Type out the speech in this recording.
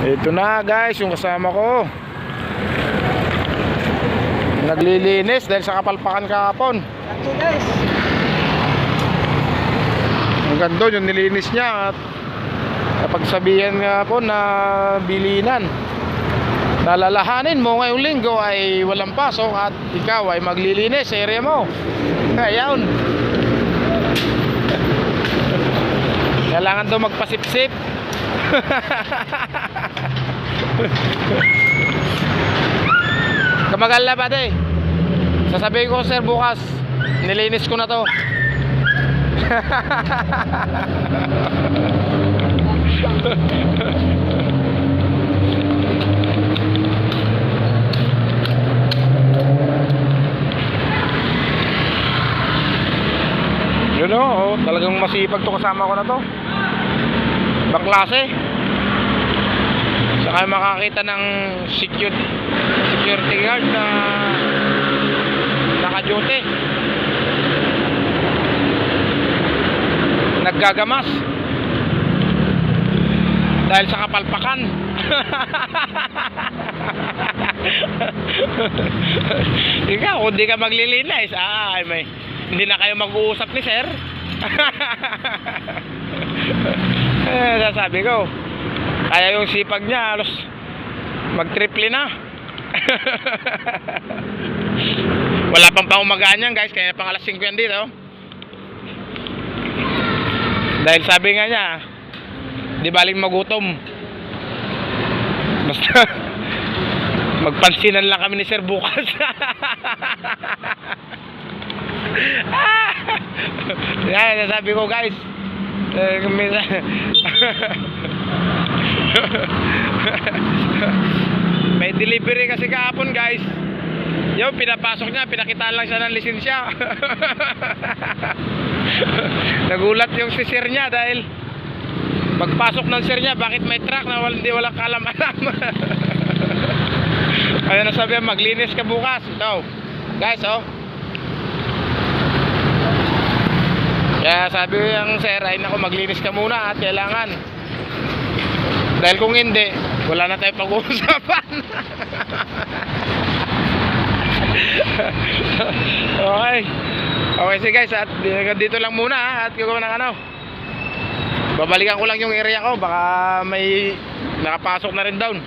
Ito na guys, yung kasama ko naglilinis dahil sa kapalpakan kahapon. Ito guys. Hanggang doon yung nilinis niya. At napagsabihan nga po na bilinan, nalalahanin mo ngayong linggo ay walang pasok at ikaw ay maglilinis sa area mo. Ayun, kailangan daw magpasipsip. Kamagal na ba de? Sasabihin ko sir bukas, nilinis ko na to. Yun o, talagang masipag to kasama ko na to. Ibang klase. Saka makakita ng security guard na naka-duty, naggagamas dahil sa kapalpakan. Ikaw, kung di ka maglilinis, hindi na kayo mag-uusap ni sir. Sasabi ko, kaya yung sipag niya halos mag-triple na. Wala pang paumagaan yan guys, kaya pang alas 5 yan dito. Dahil sabi nga niya, di baling magutom, basta magpansinan lang kami ni sir bukas. Yan, sabi ko guys, may delivery kasi kahapon guys. Yung pinapasok niya, pinakitaan lang siya ng lisensya. Nagulat yung si sir niya dahil pagpasok ng sir niya, bakit may truck na walang kalam-alam. Kaya nasabi, maglinis ka bukas. Ito guys, oh. Kaya sabi yung sir, ay naku, maglinis ka muna at kailangan. Dahil kung hindi, wala na tayong pag-uusapan. Okay sige guys, at dito lang muna at gagawin ng ano, babalikan ko lang yung area ko, baka may nakapasok na rin down.